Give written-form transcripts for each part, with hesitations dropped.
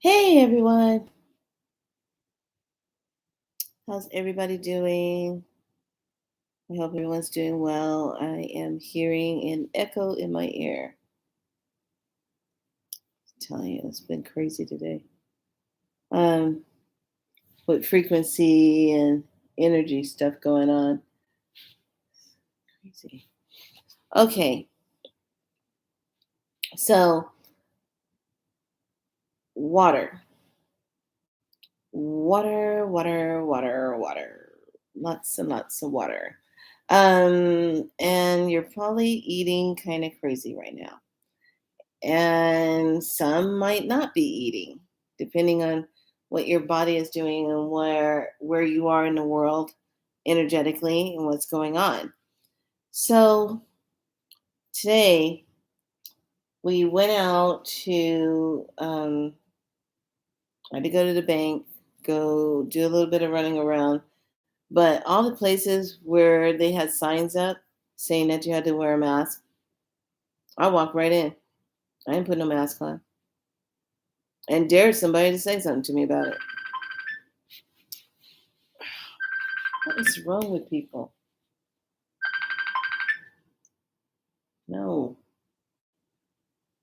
Hey everyone, how's everybody doing? I hope everyone's doing well. I am hearing an echo in my ear. I'm telling you, it's been crazy today. Um, with frequency and energy stuff going on. Crazy. Okay, so water, water. Lots and lots of water. And you're probably eating kind of crazy right now. And some might not be eating depending on what your body is doing and where you are in the world energetically and what's going on. So today we went out to I had to go to the bank, go do a little bit of running around, but all the places where they had signs up saying that you had to wear a mask, I walked right in. I didn't put no mask on and dared somebody to say something to me about it. What is wrong with people? No,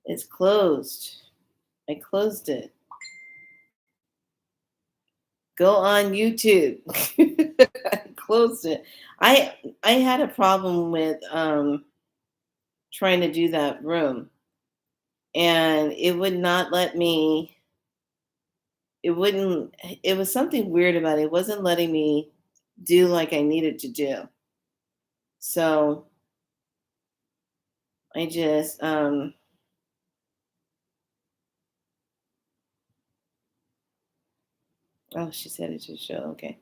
it's closed. I closed it. Go on YouTube. I closed it. I had a problem with trying to do that room, and it would not let me. It wouldn't. It was something weird about it. It wasn't letting me do like I needed to do. So I just oh, she said it should show. Okay.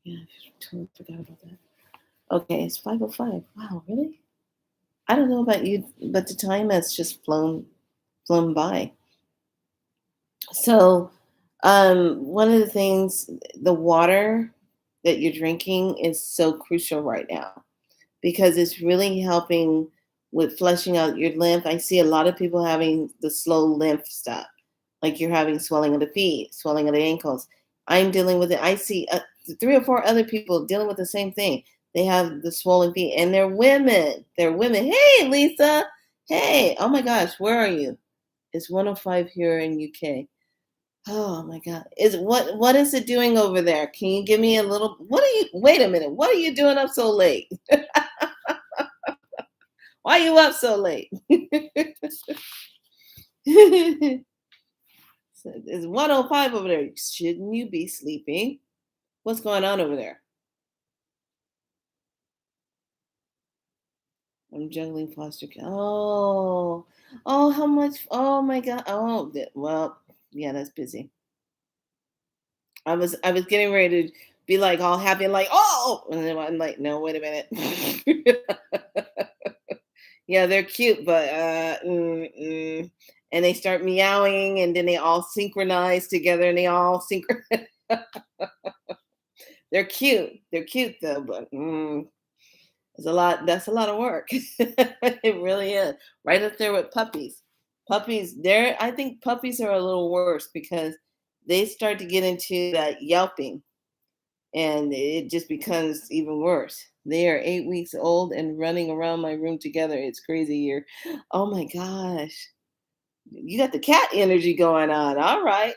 Yeah, I totally forgot about that. Okay, it's 5:05. Wow, really? I don't know about you, but the time has just flown by. So, one of the things, the water that you're drinking is so crucial right now because it's really helping with flushing out your lymph. I see a lot of people having the slow lymph stuff, like you're having swelling of the feet, swelling of the ankles. I'm dealing with it. I see three or four other people dealing with the same thing. They have the swollen feet, and they're women. They're women. Hey, Lisa. Hey, oh my gosh, where are you? It's 105 here in UK. Oh my God. What is it doing over there? Can you give me a little what are you wait a minute. What are you doing up so late? Why are you up so late? It's 105 over there. Shouldn't you be sleeping? What's going on over there? I'm juggling foster care. Oh, how much? Oh my God. Oh, well, yeah, that's busy. I was getting ready to be like all happy and like, oh, and then I'm like, no, wait a minute. Yeah, they're cute, but and they start meowing, and then they all synchronize together, and they all synchronize. They're cute. They're cute though, but it's a lot. That's a lot of work. It really is. Right up there with puppies. Puppies. There, I think puppies are a little worse because they start to get into that yelping, and it just becomes even worse. They are 8 weeks old and running around my room together. It's crazy here. Oh my gosh. You got the cat energy going on. All right.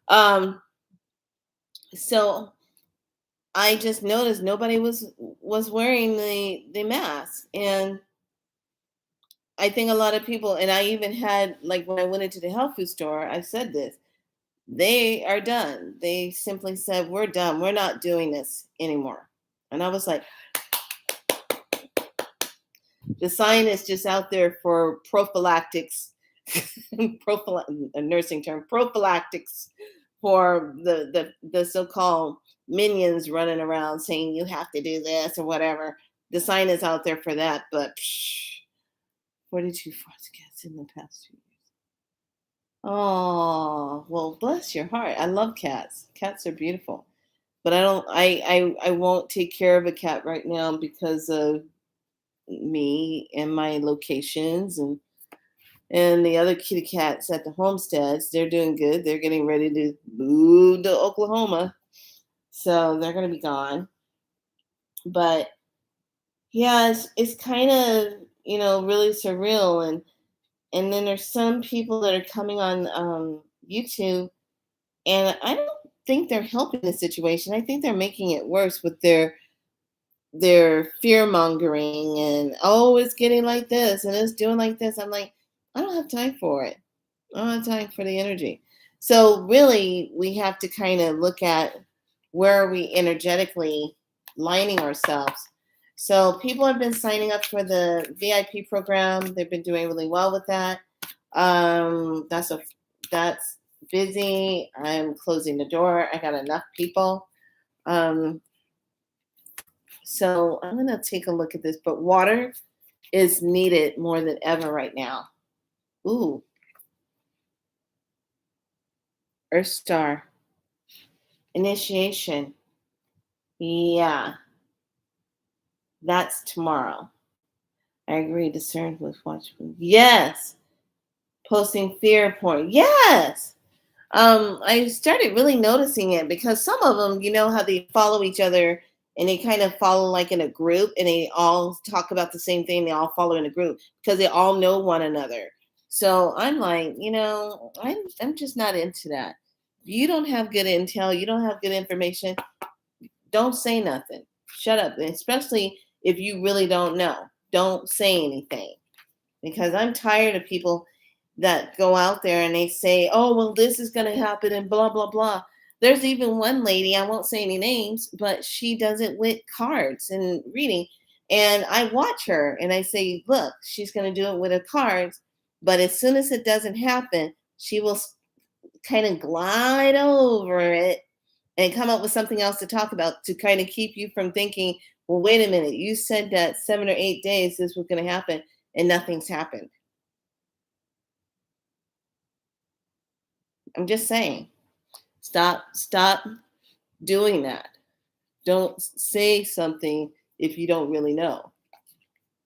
um, so I just noticed nobody was wearing the mask. And I think a lot of people, and I even had like when I went into the health food store, I said this. They are done. They simply said, we're done. We're not doing this anymore. And I was like, the sign is just out there for prophylactics, a nursing term, prophylactics for the so-called minions running around saying you have to do this or whatever. The sign is out there for that, but 42 foster cats in the past 2 years. Oh, well, bless your heart. I love cats. Cats are beautiful. But I don't I won't take care of a cat right now because of me and my locations And the other kitty cats at the homesteads, they're doing good. They're getting ready to move to Oklahoma. So they're going to be gone. But yeah, it's kind of, really surreal. And then there's some people that are coming on YouTube, and I don't think they're helping the situation. I think they're making it worse with their fear mongering and, oh, it's getting like this and it's doing like this. I'm like, I don't have time for it. I don't have time for the energy. So really, we have to kind of look at where are we energetically lining ourselves. So people have been signing up for the VIP program. They've been doing really well with that. That's busy. I'm closing the door. I got enough people. Um, so I'm gonna take a look at this. But water is needed more than ever right now. Ooh, Earth Star initiation. Yeah, that's tomorrow. I agree. Discerned with watchful. Yes, posting fear porn. Yes. I started really noticing it because some of them, how they follow each other and they kind of follow like in a group and they all talk about the same thing. They all follow in a group because they all know one another. So I'm like, I'm just not into that. You don't have good intel. You don't have good information. Don't say nothing. Shut up. And especially if you really don't know. Don't say anything because I'm tired of people that go out there and they say, oh, well, this is going to happen and blah, blah, blah. There's even one lady, I won't say any names, but she does it with cards and reading. And I watch her and I say, look, she's going to do it with her cards. But as soon as it doesn't happen, she will kind of glide over it and come up with something else to talk about to kind of keep you from thinking, well, wait a minute, you said that 7 or 8 days this was going to happen and nothing's happened. I'm just saying, stop doing that. Don't say something if you don't really know,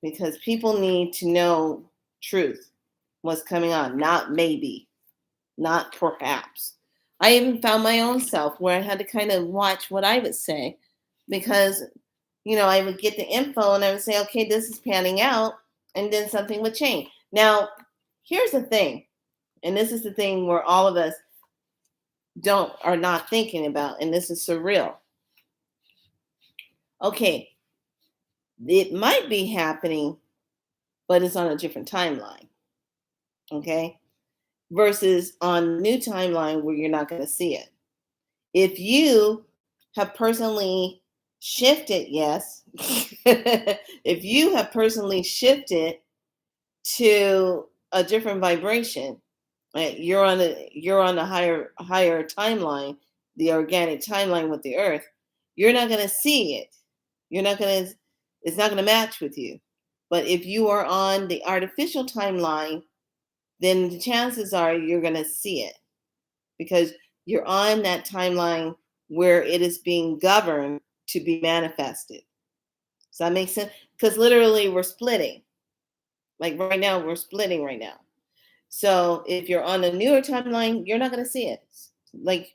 because people need to know truth, what's coming on, not maybe, not perhaps. I even found my own self where I had to kind of watch what I would say because, I would get the info and I would say, okay, this is panning out, and then something would change. Now, here's the thing, and this is the thing where all of us are not thinking about, and this is surreal. Okay, it might be happening, but it's on a different timeline. Okay, versus on a new timeline where you're not going to see it. If you have personally shifted, yes, if you have personally shifted to a different vibration, right? You're on the higher timeline, the organic timeline with the earth. You're not going to see it. You're not going to. It's not going to match with you. But if you are on the artificial timeline, then the chances are you're going to see it because you're on that timeline where it is being governed to be manifested. Does that make sense? Because literally we're splitting. Like right now, we're splitting right now. So if you're on the newer timeline, you're not going to see it. Like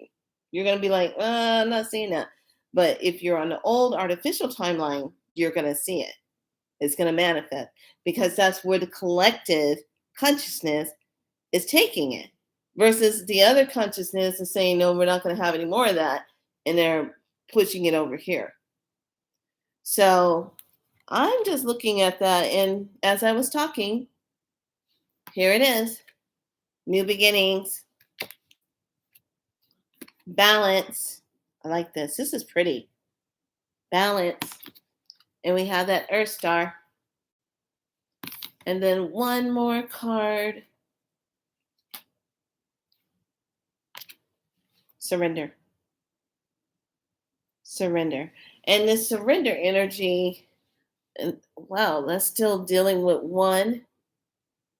you're going to be like, I'm not seeing that. But if you're on the old artificial timeline, you're going to see it. It's going to manifest because that's where the collective consciousness is taking it. Versus the other consciousness is saying, no, we're not going to have any more of that. And they're pushing it over here. So I'm just looking at that. And as I was talking, here it is. New beginnings. Balance. I like this. This is pretty. Balance. And we have that Earth Star. And then one more card. Surrender. Surrender. And this surrender energy, wow, that's still dealing with 1,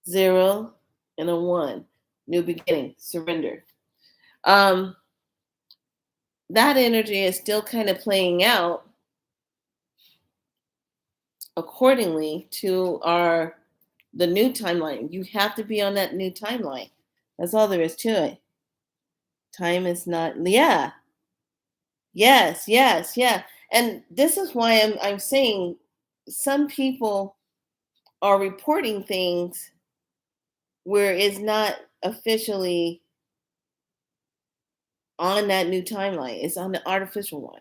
0, and a 1. New beginning. Surrender. That energy is still kind of playing out accordingly to our the new timeline. You have to be on that new timeline. That's all there is to it. Time is not, yeah. Yes, yes, yeah. And this is why I'm saying some people are reporting things where it's not officially on that new timeline. It's on the artificial one.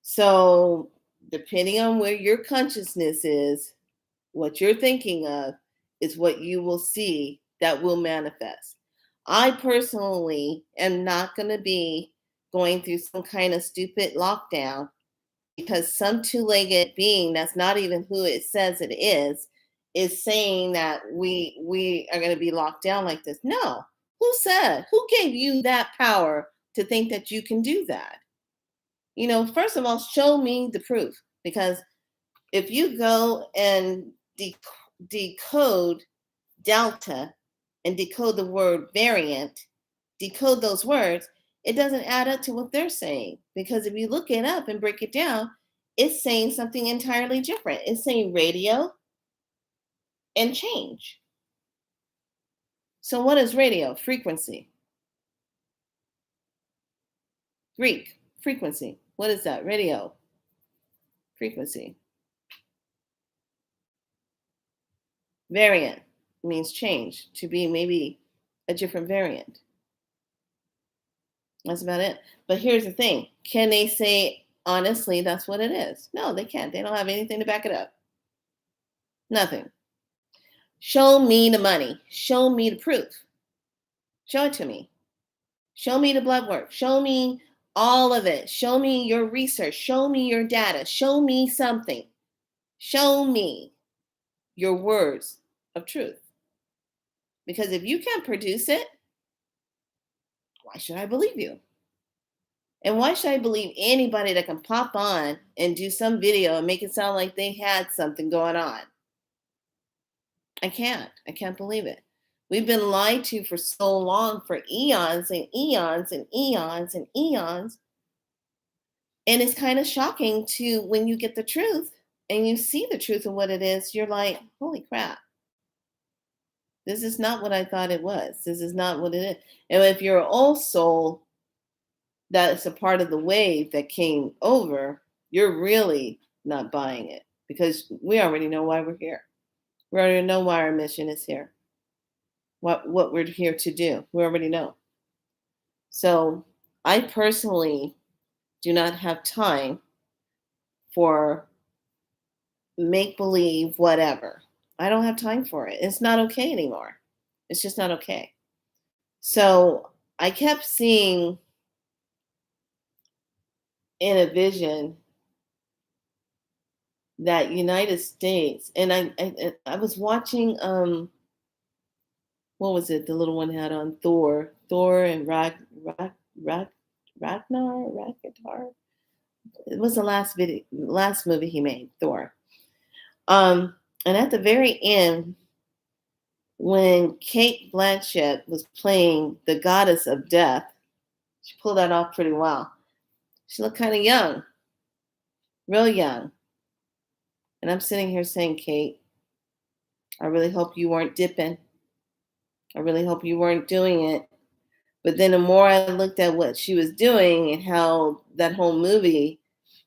So depending on where your consciousness is, what you're thinking of is what you will see that will manifest. I personally am not going to be going through some kind of stupid lockdown because some two-legged being that's not even who it says it is saying that we are going to be locked down like this. No. Who said? Who gave you that power to think that you can do that? First of all, show me the proof, because if you go and decode delta and decode the word variant, decode those words, it doesn't add up to what they're saying. Because if you look it up and break it down, it's saying something entirely different. It's saying radio and change. So what is radio? Frequency. Greek, frequency. What is that? Radio, frequency. Variant means change, to be maybe a different variant. That's about it. But here's the thing. Can they say, honestly, that's what it is? No, they can't. They don't have anything to back it up. Nothing. Show me the money. Show me the proof. Show it to me. Show me the blood work. Show me all of it. Show me your research. Show me your data. Show me something. Show me your words of truth. Because if you can't produce it, why should I believe you? And why should I believe anybody that can pop on and do some video and make it sound like they had something going on? I can't. I can't believe it. We've been lied to for so long, for eons and eons and eons and eons. And it's kind of shocking to when you get the truth and you see the truth of what it is, you're like, holy crap. This is not what I thought it was. This is not what it is. And if you're an old soul that's a part of the wave that came over, you're really not buying it, because we already know why we're here. We already know why our mission is here. What we're here to do. We already know. So I personally do not have time for make-believe whatever. I don't have time for it. It's not okay anymore. It's just not okay. So I kept seeing in a vision that United States, and I was watching what was it? The little one had on Thor and Ragnar. It was the last movie he made, Thor. And at the very end, when Kate Blanchett was playing the goddess of death, she pulled that off pretty well. She looked kind of young, real young. And I'm sitting here saying, Kate, I really hope you weren't dipping. I really hope you weren't doing it. But then the more I looked at what she was doing and how that whole movie,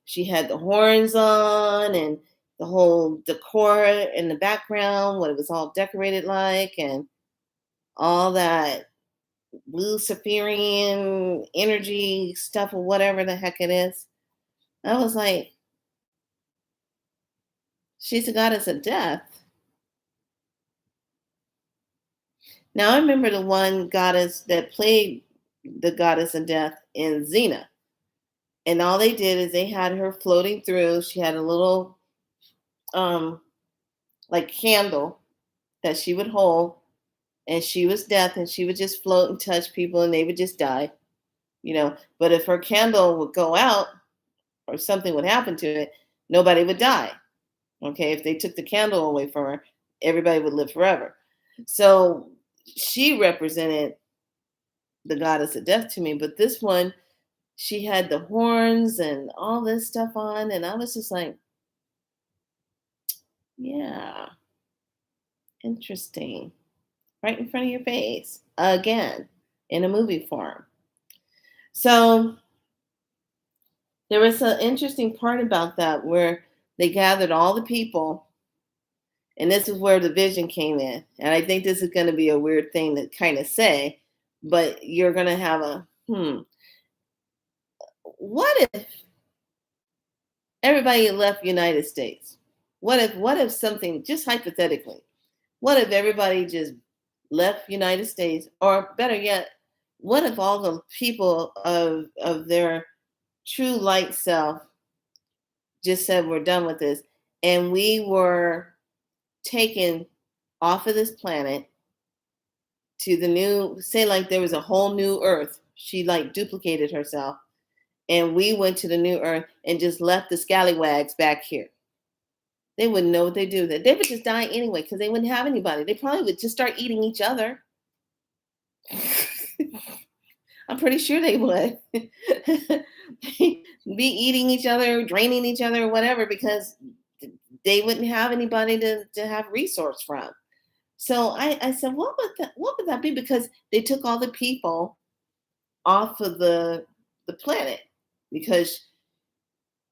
she had the horns on and the whole decor in the background, what it was all decorated like, and all that Luciferian energy stuff or whatever the heck it is. I was like, she's a goddess of death. Now, I remember the one goddess that played the goddess of death in Xena. And all they did is they had her floating through. She had a little like candle that she would hold. And she was death, and she would just float and touch people, and they would just die. But if her candle would go out or something would happen to it, nobody would die. Okay, if they took the candle away from her, everybody would live forever. So she represented the goddess of death to me. But this one, she had the horns and all this stuff on, and I was just like, yeah, Interesting. Right in front of your face. Again, in a movie form. So there was an interesting part about that where they gathered all the people, and this is where the vision came in. And I think this is going to be a weird thing to kind of say, but you're going to have a what if everybody left United States? What if something, just hypothetically, what if everybody just left United States, or better yet, what if all the people of their true light self just said we're done with this, and we were taken off of this planet to the new, say like there was a whole new earth, she like duplicated herself, and we went to the new earth and just left the scallywags back here. They wouldn't know what they do. They would just die anyway because they wouldn't have anybody. They probably would just start eating each other. I'm pretty sure they would. Be eating each other, draining each other, whatever, because they wouldn't have anybody to have resource from. So I said, what would that be? Because they took all the people off of the planet because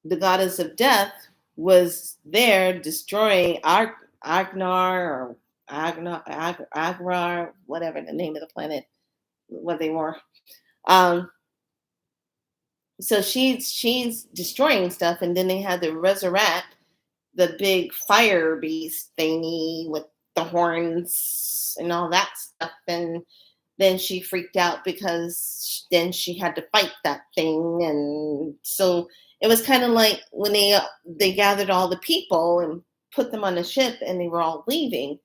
the goddess of death was there destroying Agnar or Agrar, whatever the name of the planet, what they were. So she's destroying stuff, and then they had to resurrect the big fire beast thingy with the horns and all that stuff, and then she freaked out because then she had to fight that thing, and so it was kind of like when they gathered all the people and put them on a ship and they were all leaving.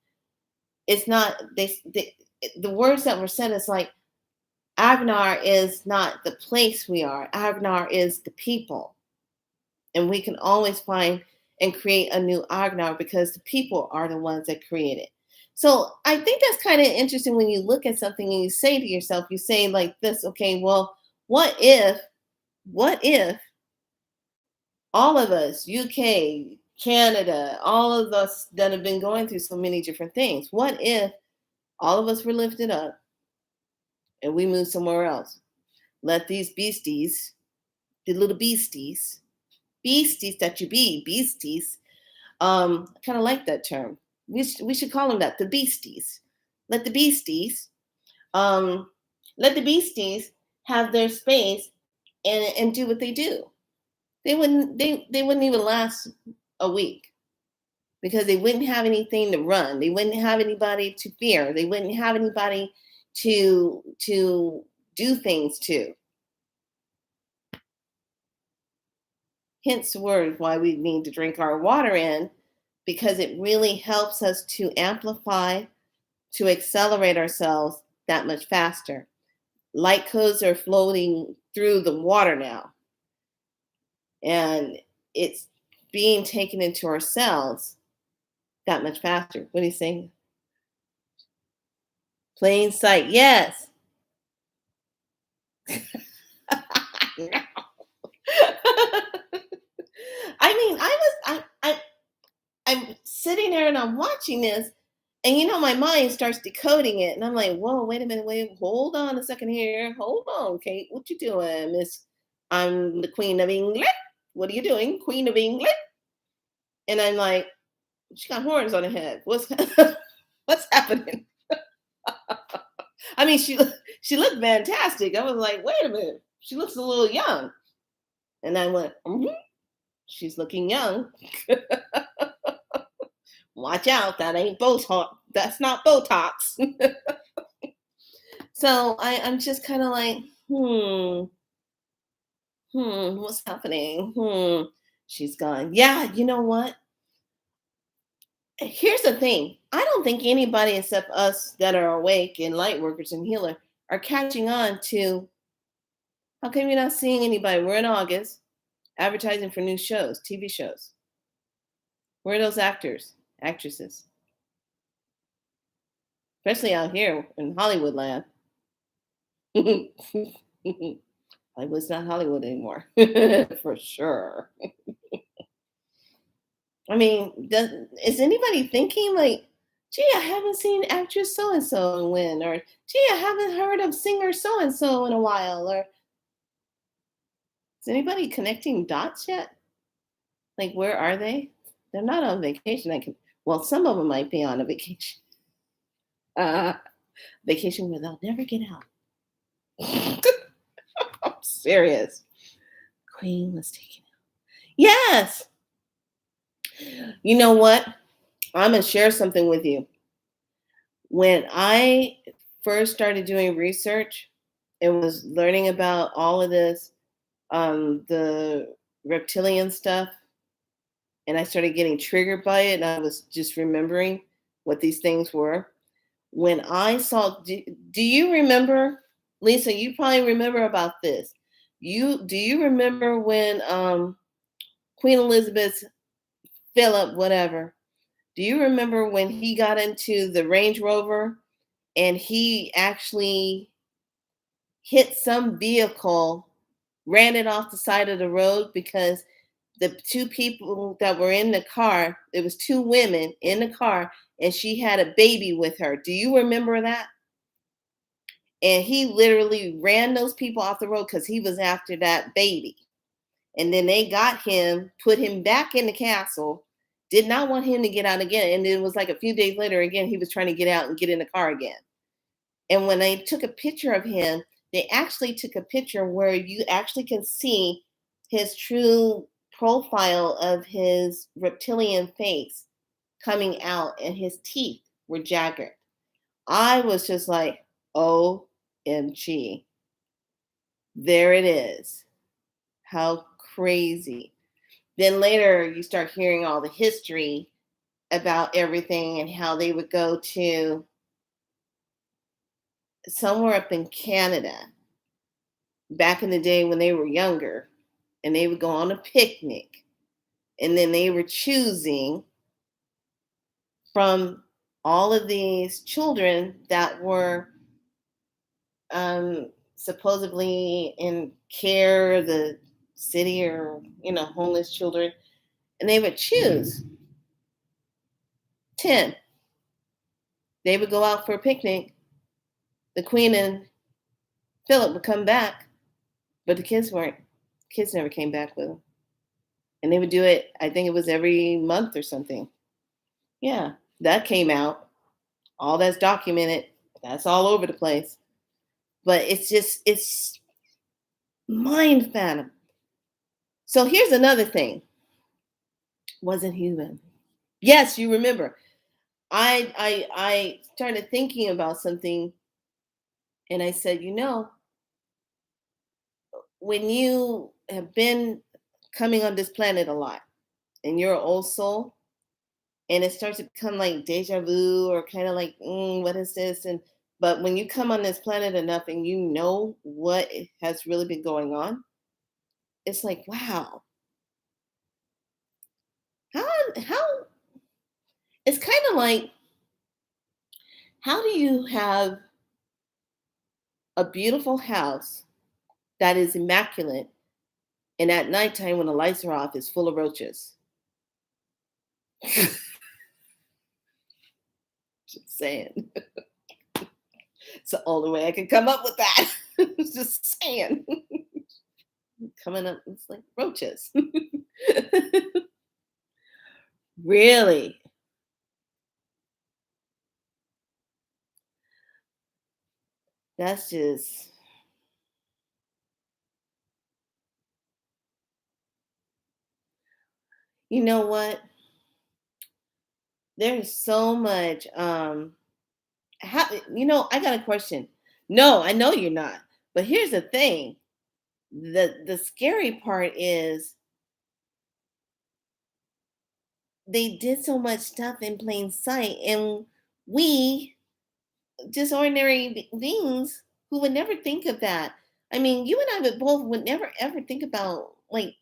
It's not they the words that were said is like Agnar is not the place we are. Agnar is the people. And we can always find and create a new Agnar because the people are the ones that create it. So I think that's kind of interesting when you look at something and you say to yourself, you say like this, okay, well, what if all of us, UK, Canada, all of us that have been going through so many different things, what if all of us were lifted up and we moved somewhere else? Let these beasties, the little beasties that you be, beasties. I kind of like that term. We should call them that, the beasties. Let the beasties, um, let the beasties have their space and do what they do. They wouldn't even last a week because they wouldn't have anything to run. They wouldn't have anybody to fear. They wouldn't have anybody to do things to. Hence the word why we need to drink our water in, because it really helps us to amplify, to accelerate ourselves that much faster. Light codes are floating through the water now, and it's being taken into our cells that much faster. What do you think? Plain sight, yes. I mean, I'm sitting there and I'm watching this, and my mind starts decoding it, and I'm like, whoa, wait a minute, hold on a second here, hold on, Kate, what you doing, Miss? I'm the Queen of England. What are you doing, Queen of England? And I'm like, she got horns on her head. What's happening? I mean, she looked fantastic. I was like, wait a minute, she looks a little young, and I went, she's looking young. Watch out, that ain't Botox. That's not Botox. So I'm just kind of like, what's happening? She's gone. Yeah, you know what? Here's the thing. I don't think anybody except us that are awake and light workers and healer are catching on to how come you're not seeing anybody? We're in August, advertising for new shows, TV shows. Where are those actors, actresses? Especially out here in Hollywood land. Hollywood's not Hollywood anymore, for sure. I mean, is anybody thinking like Gee, I haven't seen actress so and so when, or gee, I haven't heard of singer so and so in a while, or is anybody connecting dots yet? Like, where are they? They're not on vacation. Well, some of them might be on a vacation, uh, vacation where they'll never get out. I'm serious. Queen was taken out. Yes. You know what? I'm gonna share something with you. When I first started doing research and was learning about all of this, the reptilian stuff, and I started getting triggered by it, and I was just remembering what these things were. When I saw, do you remember, Lisa? You probably remember about this. Do you remember when Queen Elizabeth, Philip, whatever? Do you remember when he got into the Range Rover and he actually hit some vehicle, ran it off the side of the road because the two people that were in the car, it was two women in the car, and she had a baby with her. Do you remember that? And he literally ran those people off the road because he was after that baby. And then they got him, put him back in the castle, did not want him to get out again. And it was like a few days later, again, he was trying to get out and get in the car again. And when they took a picture of him, they actually took a picture where you actually can see his true profile of his reptilian face coming out, and his teeth were jagged. I was just like, OMG. There it is. How crazy. Then later you start hearing all the history about everything and how they would go to somewhere up in Canada back in the day when they were younger, and they would go on a picnic, and then they were choosing from all of these children that were supposedly in care of the city, or homeless children, and they would choose 10. They would go out for a picnic. The queen and Philip would come back, but the kids never came back with them. And they would do it, I think it was every month or something. Yeah, that came out. All that's documented. That's all over the place. But it's mind phantom. So here's another thing. Wasn't human. Yes, you remember. I started thinking about something, and I said, when you have been coming on this planet a lot and you're an old soul, and it starts to become like deja vu, or kind of like, what is this? But when you come on this planet enough and you know what has really been going on, it's like, wow, how it's kind of like, how do you have a beautiful house that is immaculate, and at nighttime when the lights are off, it's full of roaches? Just saying. It's the only way I can come up with that. Just saying. Coming up, it's like roaches. Really? That's just, you know what? There's so much. How, I got a question. No, I know you're not. But here's the thing. The scary part is they did so much stuff in plain sight, and we, just ordinary beings, who would never think of that. I mean, you and I would never ever think about, like,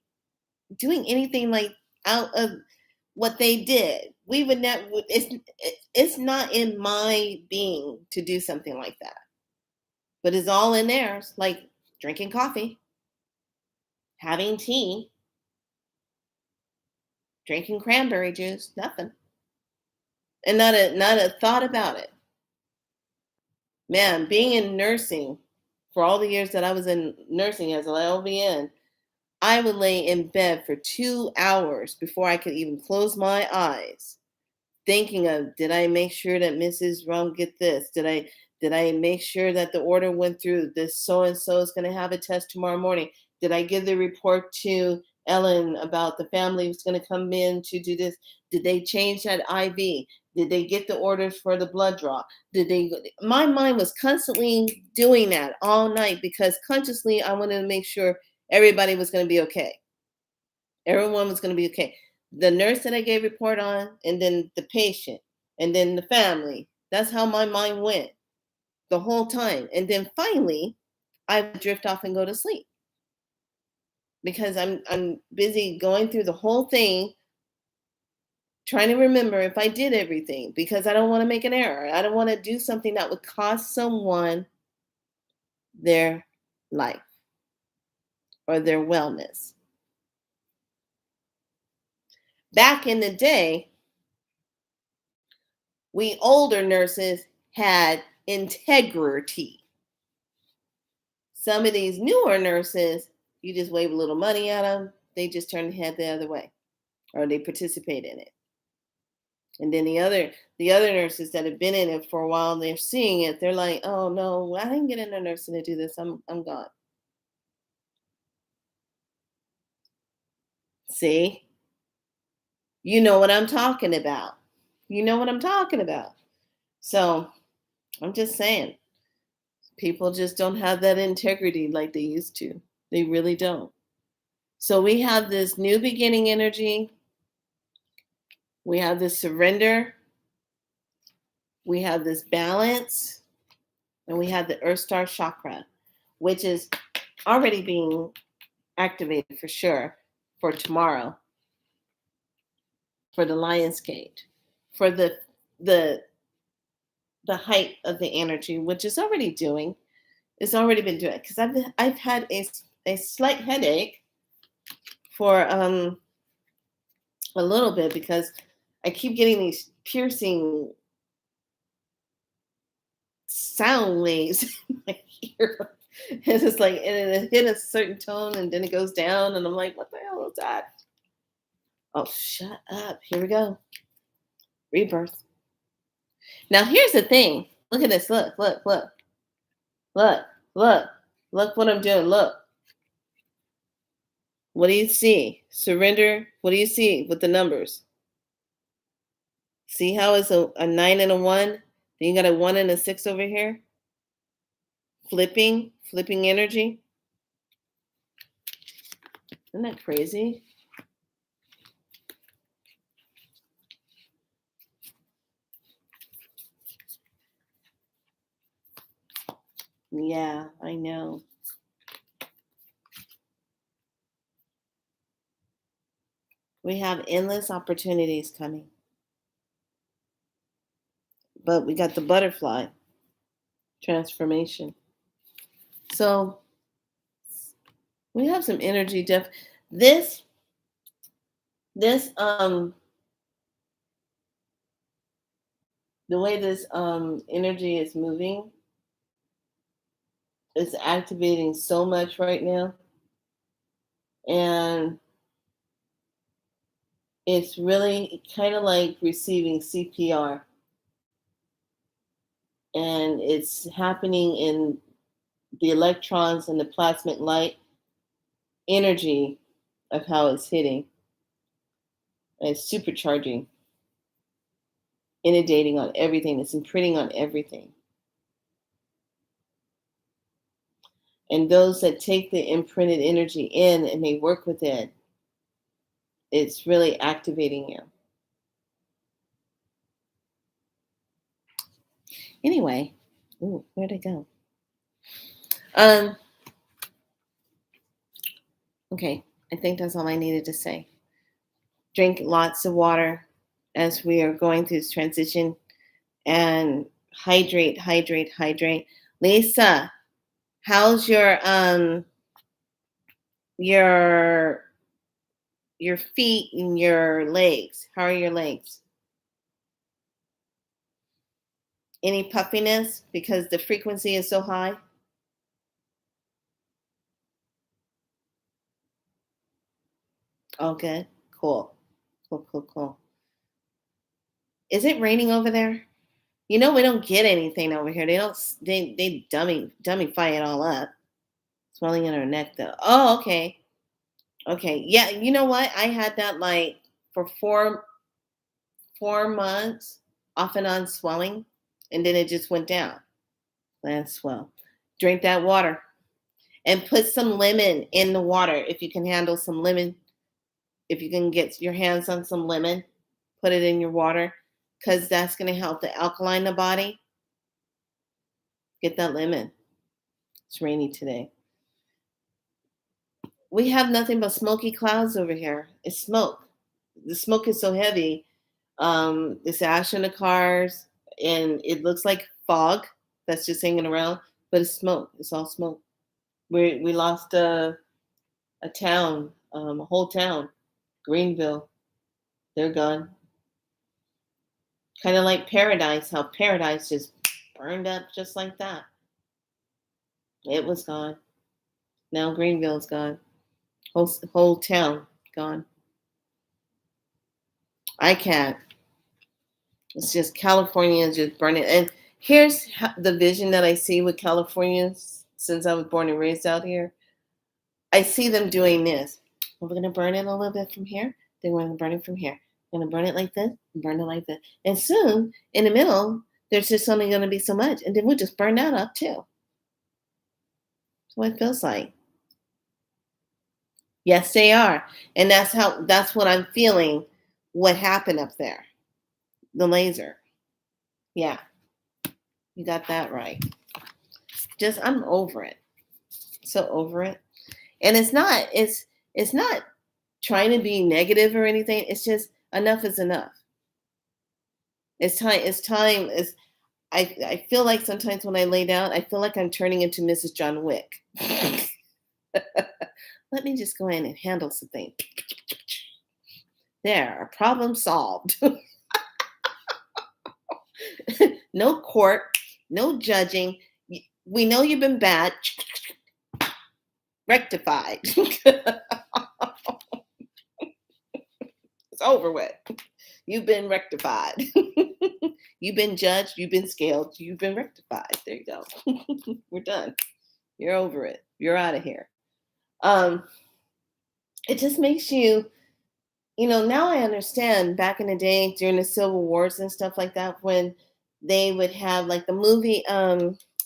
doing anything like out of what they did. We would never. It's not in my being to do something like that. But it's all in theirs, like drinking coffee, having tea, drinking cranberry juice, nothing. and not a thought about it. Man, being in nursing for all the years that I was in nursing as an LVN, I would lay in bed for 2 hours before I could even close my eyes, thinking of, did I make sure that Mrs. Rum get this? Did I make sure that the order went through? This so and so is going to have a test tomorrow morning. Did I give the report to Ellen about the family who's going to come in to do this? Did they change that IV? Did they get the orders for the blood draw? Did they? My mind was constantly doing that all night because consciously I wanted to make sure everybody was going to be okay. Everyone was going to be okay. The nurse that I gave report on, and then the patient, and then the family. That's how my mind went the whole time. And then finally, I would drift off and go to sleep because I'm busy going through the whole thing, trying to remember if I did everything because I don't want to make an error. I don't want to do something that would cost someone their life or their wellness. Back in the day, we older nurses had integrity. Some of these newer nurses, you just wave a little money at them, they just turn the head the other way, or they participate in it. And then the other nurses that have been in it for a while, they're seeing it. They're like, "Oh no, I didn't get into nursing to do this. I'm gone." See, you know what I'm talking about. You know what I'm talking about. So I'm just saying, people just don't have that integrity like they used to. They really don't. So we have this new beginning energy. We have this surrender. We have this balance. And we have the Earth Star chakra, which is already being activated for sure for tomorrow, for the Lion's Gate, for the the height of the energy, which is already doing. It's already been doing because I've had a slight headache for a little bit because I keep getting these piercing sound waves in my ear. And it's like, and it hit a certain tone and then it goes down. And I'm like, what the hell is that? Oh, shut up. Here we go. Rebirth. Now, here's the thing. Look at this. Look, look, look, look, look. Look what I'm doing. Look. What do you see? Surrender. What do you see with the numbers? See how it's a 9 and a 1? Then you got a 1 and a 6 over here? Flipping energy. Isn't that crazy? Yeah, I know. We have endless opportunities coming. But we got the butterfly transformation. So we have some energy this this the way this energy is moving is activating so much right now. And it's really kind of like receiving CPR. And it's happening in the electrons and the plasmic light energy of how it's hitting. And it's supercharging, inundating on everything. It's imprinting on everything. And those that take the imprinted energy in and they work with it, it's really activating you. Anyway, ooh, where'd it go? Okay, I think that's all I needed to say. Drink lots of water as we are going through this transition and hydrate, hydrate, hydrate. Lisa, how's your your feet and your legs? How are your legs? Any puffiness because the frequency is so high? Oh, good. Cool. Cool, cool, cool. Is it raining over there? You know we don't get anything over here. They don't. They dummyfy it all up. Swelling in her neck though. Oh, okay. Okay. Yeah. You know what? I had that like for 4 months, off and on swelling, and then it just went down. That's swell. Drink that water and put some lemon in the water if you can handle some lemon. If you can get your hands on some lemon, put it in your water because that's going to help the alkaline the body. Get that lemon. It's rainy today. We have nothing but smoky clouds over here. It's smoke. The smoke is so heavy. It's ash in the cars, and it looks like fog that's just hanging around, but it's smoke. It's all smoke. We lost a town, a whole town, Greenville. They're gone. Kind of like Paradise, how Paradise just burned up just like that. It was gone. Now Greenville's gone. Whole town gone. I can't. It's just California is just burning. And here's the vision that I see with California since I was born and raised out here. I see them doing this. We're going to burn it a little bit from here. Then we're going to burn it from here. We're going to burn it like this and burn it like this. And soon, in the middle, there's just only going to be so much. And then we'll just burn that up too. That's what it feels like. Yes, they are. And that's what I'm feeling what happened up there. The laser. Yeah, you got that right. I'm over it. So over it. And it's not trying to be negative or anything. It's just enough is enough. It's time. I feel like sometimes when I lay down, I feel like I'm turning into Mrs. John Wick. Let me just go in and handle something. There, problem solved. No court, no judging. We know you've been bad. Rectified. It's over with. You've been rectified. You've been judged. You've been scaled. You've been rectified. There you go. We're done. You're over it. You're out of here. It just makes you, now I understand back in the day during the Civil Wars and stuff like that, when they would have like the movie,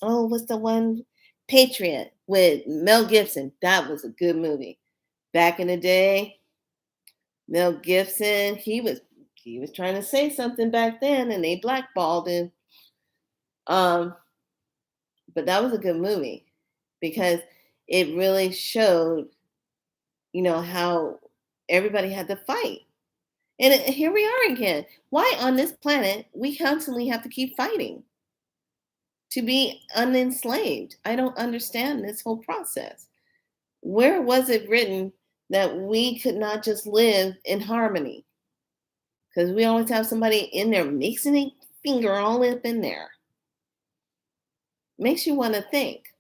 what's the one? Patriot with Mel Gibson. That was a good movie. Back in the day, Mel Gibson, he was trying to say something back then and they blackballed him. But that was a good movie because it really showed, how everybody had to fight. And here we are again. Why on this planet we constantly have to keep fighting to be unenslaved? I don't understand this whole process. Where was it written that we could not just live in harmony? Because we always have somebody in there mixing a finger all up in there. Makes you want to think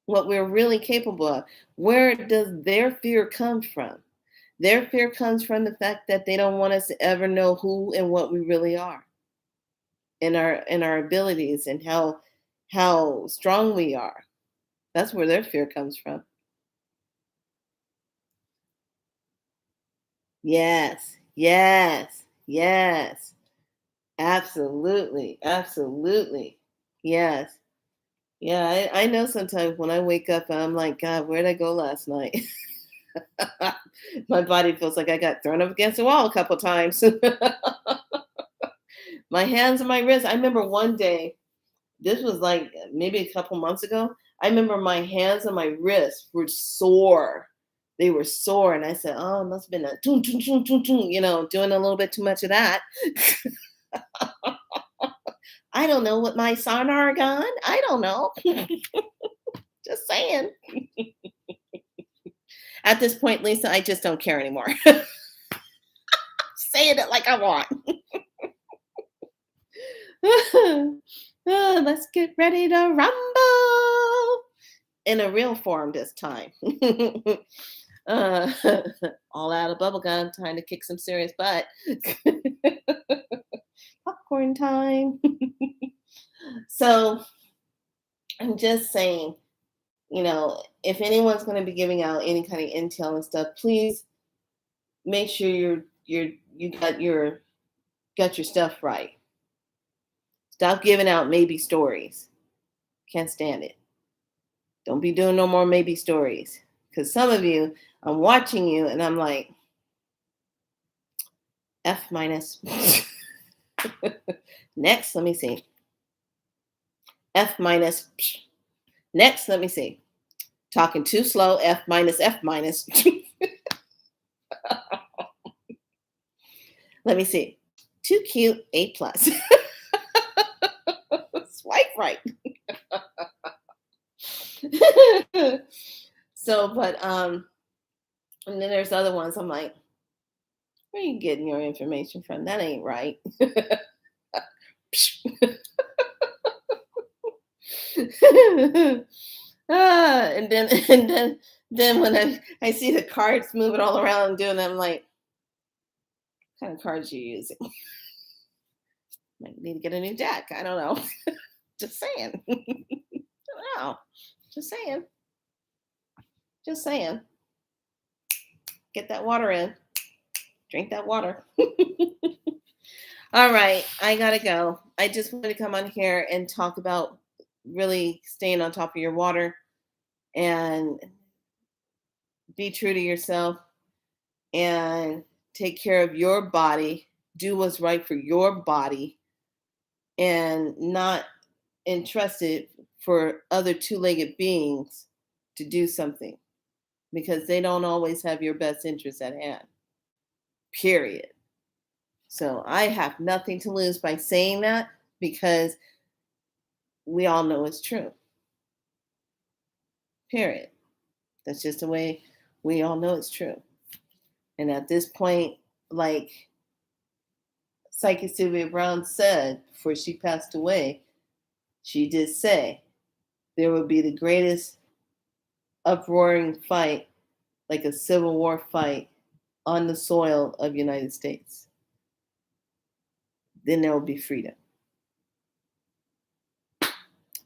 what we're really capable of. Where does their fear come from? Their fear comes from the fact that they don't want us to ever know who and what we really are, and our abilities and how strong we are. That's where their fear comes from. Yes, yes, yes. Absolutely, absolutely. Yes. Yeah, I know sometimes when I wake up, I'm like, God, where did I go last night? My body feels like I got thrown up against the wall a couple times. My hands and my wrists. I remember one day, this was like maybe a couple months ago. I remember my hands and my wrists were sore. They were sore. And I said, oh, it must have been a toon, toon, toon, toon, toon, doing a little bit too much of that. I don't know what my sonar gun. I don't know. Just saying. At this point, Lisa, I just don't care anymore. Saying it like I want. let's get ready to rumble in a real form this time. uh, all out of bubble gum, time to kick some serious butt. Popcorn time. So I'm just saying, if anyone's going to be giving out any kind of intel and stuff, please make sure you got your stuff right. Stop giving out maybe stories. Can't stand it. Don't be doing no more maybe stories. Because some of you, I'm watching you and I'm like, F minus. Next, let me see. F minus. Next, let me see. Talking too slow. F minus, F minus. Let me see. Too cute. A plus. Swipe right. So, but and then there's other ones. I'm like, where are you getting your information from? That ain't right. And then when I see the cards moving all around and doing that, I'm like, what kind of cards are you using? Might need to get a new deck. I don't know. Just saying. I don't know. Just saying. Just saying. Get that water in. Drink that water. All right. I got to go. I just wanted to come on here and talk about really staying on top of your water and be true to yourself and take care of your body. Do what's right for your body and not entrust it for other two-legged beings to do something because they don't always have your best interest at hand. Period. So I have nothing to lose by saying that because we all know it's true. Period. That's just the way we all know it's true. And at this point, like Psychic Sylvia Brown said before she passed away, she did say there would be the greatest uproaring fight, like a civil war fight on the soil of the United States. Then there will be freedom.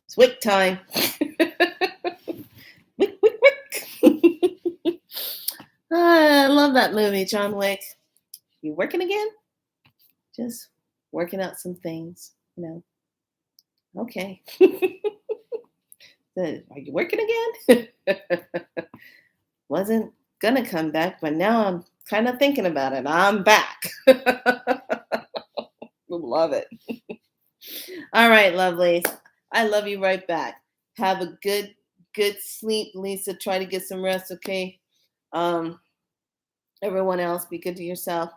It's Wick time. Wick, wick, wick. I love that movie, John Wick. You working again? Just working out some things, Okay. Are you working again? Wasn't gonna come back, but now I'm kind of thinking about it. I'm back. Love it. All right, lovelies. I love you right back. Have a good sleep, Lisa. Try to get some rest, okay? Everyone else, be good to yourself.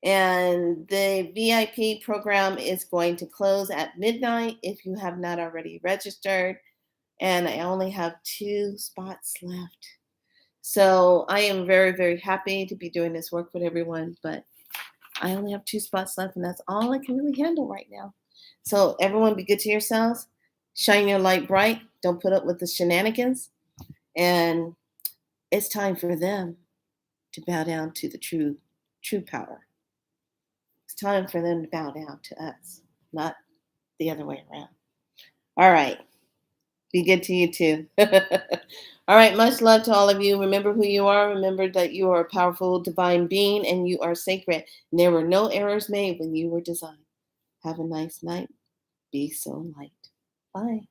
And the VIP program is going to close at midnight if you have not already registered. And I only have 2 spots left. So I am very, very happy to be doing this work with everyone, but I only have 2 spots left, and that's all I can really handle right now. So everyone be good to yourselves. Shine your light bright. Don't put up with the shenanigans. And it's time for them to bow down to the true power. It's time for them to bow down to us, not the other way around. All right. Be good to you too. All right. Much love to all of you. Remember who you are. Remember that you are a powerful divine being and you are sacred. And there were no errors made when you were designed. Have a nice night. Be so light. Bye.